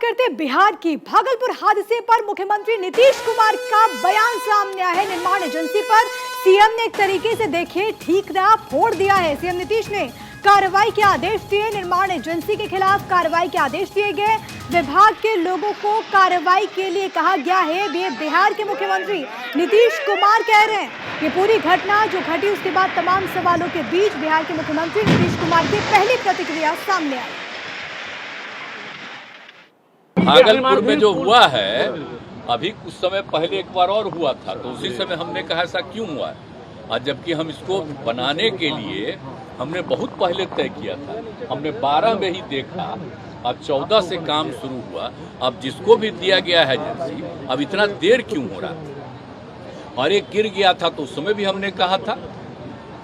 करते हैं बिहार की। भागलपुर हादसे पर मुख्यमंत्री नीतीश कुमार का बयान सामने आया है। निर्माण एजेंसी पर सीएम ने एक तरीके से देखिए ठीक रहा फोड़ दिया है। सीएम नीतीश ने कार्रवाई के आदेश दिए। निर्माण एजेंसी के खिलाफ कार्रवाई के आदेश दिए गए। विभाग के लोगों को कार्रवाई के लिए कहा गया है। ये बिहार के मुख्यमंत्री नीतीश कुमार कह रहे हैं। ये पूरी घटना जो घटी उसके बाद तमाम सवालों के बीच बिहार के मुख्यमंत्री नीतीश कुमार की पहली प्रतिक्रिया सामने आई। भागलपुर में जो हुआ है अभी कुछ समय पहले एक बार और हुआ था, तो उसी समय हमने कहा ऐसा क्यों हुआ है, और जबकि हम इसको बनाने के लिए हमने बहुत पहले तय किया था। हमने 12 में ही देखा, अब 14 से काम शुरू हुआ। अब जिसको भी दिया गया है एजेंसी, अब इतना देर क्यों हो रहा। और एक गिर गया था तो उस समय भी हमने कहा था,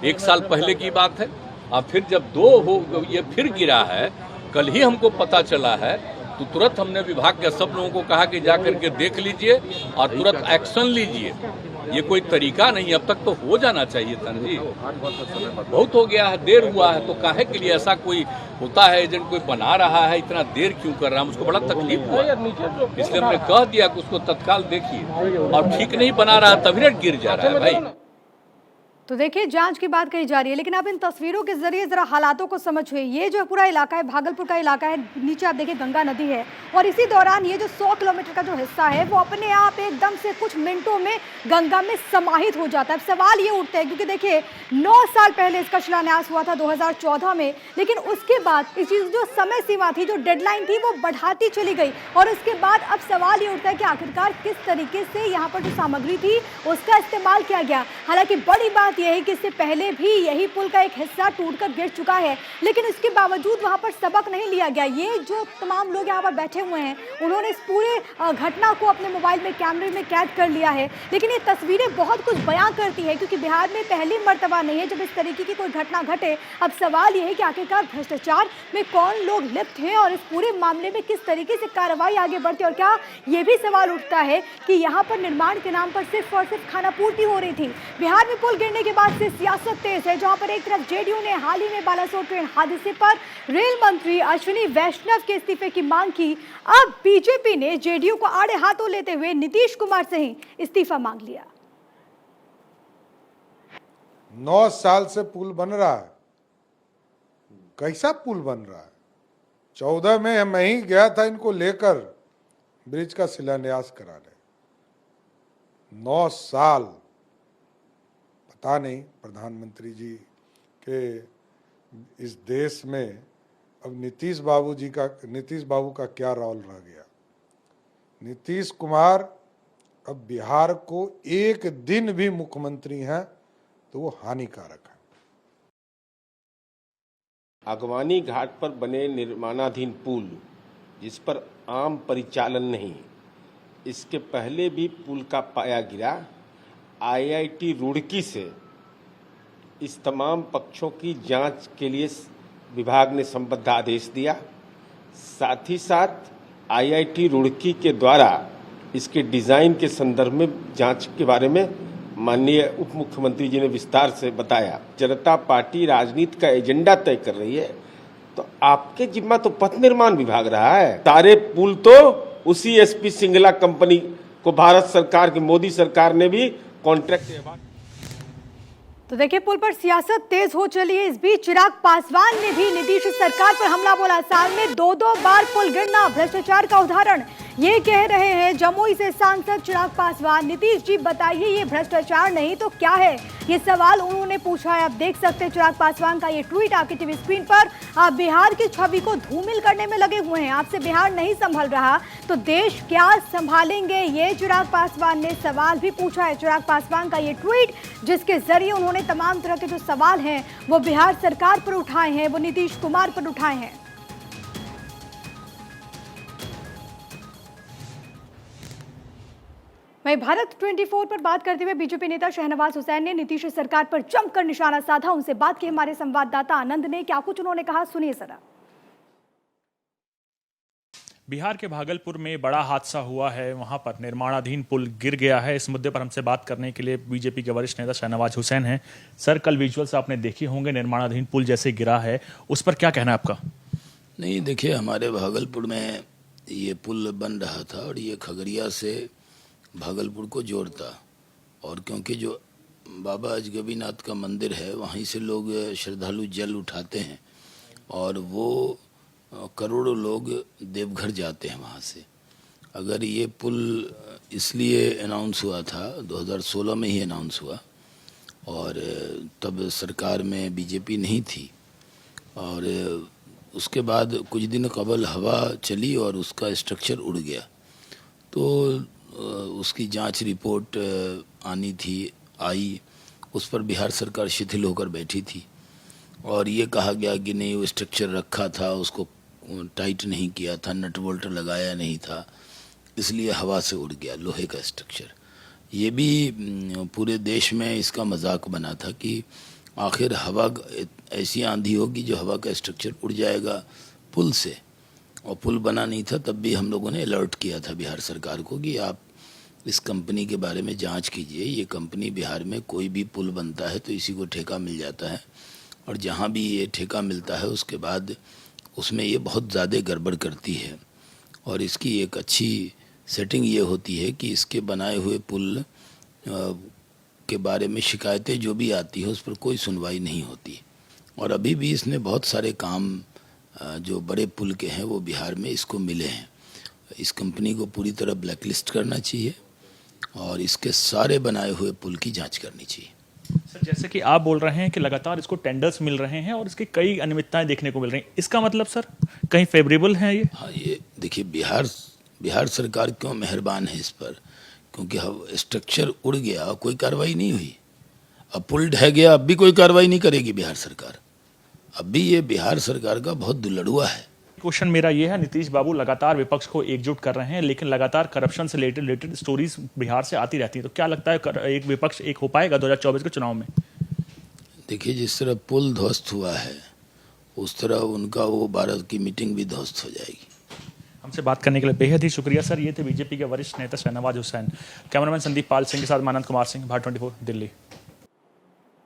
1 साल पहले की बात है। अब फिर जब 2 हो ये फिर गिरा है, कल ही हमको पता चला है, तो तुरंत हमने विभाग के सब लोगों को कहा कि जाकर के देख लीजिए और तुरंत एक्शन लीजिए। ये कोई तरीका नहीं, अब तक तो हो जाना चाहिए था जी। बहुत हो गया है, देर हुआ है, तो काहे के लिए ऐसा कोई होता है, एजेंट कोई बना रहा है, इतना देर क्यों कर रहा है, मुझको बड़ा तकलीफ हुआ। इसलिए हमने कह दिया कि उसको तत्काल देखिए, और ठीक नहीं बना रहा तभी रेट गिर जा रहा है भाई। तो देखिए जांच की बात कही जा रही है, लेकिन आप इन तस्वीरों के जरिए जरा हालातों को समझिए। ये जो पूरा इलाका है भागलपुर का इलाका है, नीचे आप देखिए गंगा नदी है, और इसी दौरान ये जो 100 किलोमीटर का जो हिस्सा है वो अपने आप एकदम से कुछ मिनटों में गंगा में समाहित हो जाता है। अब सवाल ये उठता है, क्योंकि देखिए 9 साल पहले इसका शिलान्यास हुआ था 2014 में, लेकिन उसके बाद इस जो समय सीमा थी, जो डेडलाइन थी, वो बढ़ाती चली गई। और उसके बाद अब सवाल ये उठता है कि आखिरकार किस तरीके से यहाँ पर जो सामग्री थी उसका इस्तेमाल किया गया। हालांकि बड़ी बात यह है कि इससे पहले भी यही पुल का एक हिस्सा टूटकर गिर चुका है, लेकिन उसके बावजूद वहां पर सबक नहीं लिया गया। ये जो तमाम लोग यहाँ पर बैठे हुए हैं, उन्होंने इस पूरे घटना को अपने मोबाइल में कैमरे में कैद कर लिया है, लेकिन ये तस्वीरें बहुत कुछ बयां करती है, क्योंकि बिहार में पहली मर्तबा नहीं है जब इस तरीके की कोई घटना घटे। अब सवाल ये है कि आखिरकार भ्रष्टाचार में कौन लोग लिप्त हैं और इस पूरे मामले में किस तरीके से कार्रवाई आगे बढ़ती है। और क्या ये भी सवाल उठता है कि यहाँ पर निर्माण के नाम पर सिर्फ और सिर्फ खानापूर्ति हो रही थी। बिहार में पुल गिरने के बाद से सियासत तेज है, जहां पर एक तरफ जेडीयू ने हाल ही में बालासोर ट्रेन हादसे पर रेल मंत्री अश्विनी वैष्णव के इस्तीफे की मांग की। अब बीजेपी ने जेडीयू को आड़े हाथों लेते हुए नीतीश कुमार से ही इस्तीफा मांग लिया। 9 साल से पुल बन रहा है, कैसा पुल बन रहा है। 14 में मैं ही गया था इनको लेकर ब्रिज का शिलान्यास कराने। 9 साल, पता नहीं प्रधानमंत्री जी के इस देश में अब नीतीश बाबू का क्या रोल रह गया। नीतीश कुमार अब बिहार को एक दिन भी मुख्यमंत्री हैं तो वो हानिकारक है। आगवानी घाट पर बने निर्माणाधीन पुल, जिस पर आम परिचालन नहीं, इसके पहले भी पुल का पाया गिरा। आईआईटी रुड़की से इस तमाम पक्षों की जांच के लिए विभाग ने संबद्ध आदेश दिया। साथ ही साथ आईआईटी रुड़की के द्वारा इसके डिजाइन के संदर्भ में जांच के बारे में माननीय उप मुख्यमंत्री जी ने विस्तार से बताया। जनता पार्टी राजनीति का एजेंडा तय कर रही है, तो आपके जिम्मा तो पथ निर्माण विभाग रहा है। सारे पुल तो उसी एसपी सिंगला कंपनी को भारत सरकार की मोदी सरकार ने भी कॉन्ट्रैक्ट। तो देखिए पुल पर सियासत तेज हो चली है। इस बीच चिराग पासवान ने भी नीतीश सरकार पर हमला बोला। साल में 2 बार पुल गिरना भ्रष्टाचार का उदाहरण, ये कह रहे हैं जमुई से सांसद चिराग पासवान। नीतीश जी बताइए ये भ्रष्टाचार नहीं तो क्या है, ये सवाल उन्होंने पूछा है। आप देख सकते हैं चिराग पासवान का ये ट्वीट आपकी टीवी स्क्रीन पर। आप बिहार की छवि को धूमिल करने में लगे हुए हैं। आपसे बिहार नहीं संभल रहा तो देश क्या संभालेंगे, ये चिराग पासवान ने सवाल भी पूछा है। चिराग पासवान का ये ट्वीट जिसके जरिए उन्होंने तमाम तरह के जो सवाल हैं वो बिहार सरकार पर उठाए हैं, वो नीतीश कुमार पर उठाए हैं। वहीं भारत 24 पर बात करते हुए बीजेपी नेता शहनवाज हुसैन ने नीतीश सरकार पर जमकर निशाना साधा। उनसे बात की हमारे संवाददाता आनंद ने, क्या कुछ उन्होंने कहा, सुनिए जरा। बिहार के भागलपुर में बड़ा हादसा हुआ है, वहां पर निर्माणाधीन पुल गिर गया है। इस मुद्दे पर हमसे बात करने के लिए बीजेपी के वरिष्ठ नेता शहनवाज हुसैन हैं। सर, कल विजुअल्स आपने देखे होंगे, निर्माणाधीन पुल जैसे गिरा है, उस पर क्या कहना है आपका? नहीं, देखिए, हमारे भागलपुर में ये पुल बन रहा था और ये खगड़िया से भागलपुर को जोड़ता, और क्योंकि जो बाबा अजगबीनाथ का मंदिर है वहीं से लोग श्रद्धालु जल उठाते हैं और वो करोड़ों लोग देवघर जाते हैं वहाँ से। अगर ये पुल इसलिए अनाउंस हुआ था, 2016 में ही अनाउंस हुआ, और तब सरकार में बीजेपी नहीं थी, और उसके बाद कुछ दिन कबल हवा चली और उसका स्ट्रक्चर उड़ गया। तो उसकी जांच रिपोर्ट आनी थी, आई, उस पर बिहार सरकार शिथिल होकर बैठी थी और ये कहा गया कि नहीं, वो स्ट्रक्चर रखा था, उसको टाइट नहीं किया था, नट बोल्ट लगाया नहीं था, इसलिए हवा से उड़ गया लोहे का स्ट्रक्चर। ये भी पूरे देश में इसका मजाक बना था कि आखिर हवा ऐसी आंधी होगी जो हवा का स्ट्रक्चर उड़ जाएगा पुल से, और पुल बना नहीं था। तब भी हम लोगों ने अलर्ट किया था बिहार सरकार को कि आप इस कंपनी के बारे में जांच कीजिए। ये कंपनी बिहार में कोई भी पुल बनता है तो इसी को ठेका मिल जाता है, और जहाँ भी ये ठेका मिलता है उसके बाद उसमें ये बहुत ज़्यादा गड़बड़ करती है। और इसकी एक अच्छी सेटिंग ये होती है कि इसके बनाए हुए पुल के बारे में शिकायतें जो भी आती है उस पर कोई सुनवाई नहीं होती। और अभी भी इसने बहुत सारे काम जो बड़े पुल के हैं वो बिहार में इसको मिले हैं। इस कंपनी को पूरी तरह ब्लैकलिस्ट करना चाहिए और इसके सारे बनाए हुए पुल की जांच करनी चाहिए। सर, जैसे कि आप बोल रहे हैं कि लगातार इसको टेंडर्स मिल रहे हैं और इसकी कई अनियमितताएं देखने को मिल रही हैं, इसका मतलब सर कहीं फेवरेबल है ये? हाँ, ये देखिए, बिहार सरकार क्यों मेहरबान है इस पर, क्योंकि स्ट्रक्चर उड़ गया, कोई कार्रवाई नहीं हुई। अब पुल ढह गया, अब भी कोई कार्रवाई नहीं करेगी बिहार सरकार। अब भी ये बिहार सरकार का बहुत दुलड़ुआ है। क्वेश्चन मेरा ये है, नीतीश बाबू लगातार विपक्ष को एकजुट कर रहे हैं, लेकिन लगातार करप्शन से रिलेटेड स्टोरीज बिहार से आती रहती है, तो क्या लगता है एक विपक्ष एक हो पाएगा 2024 के चुनाव में? देखिए, जिस तरह पुल ध्वस्त हुआ है उस तरह उनका वो भारत की मीटिंग भी ध्वस्त हो जाएगी। हमसे बात करने के लिए बेहद ही शुक्रिया सर। ये थे बीजेपी के वरिष्ठ नेता शहनवाज हुसैन। कैमरामैन संदीप पाल सिंह के साथ मानंद कुमार सिंह, भारत 24 दिल्ली।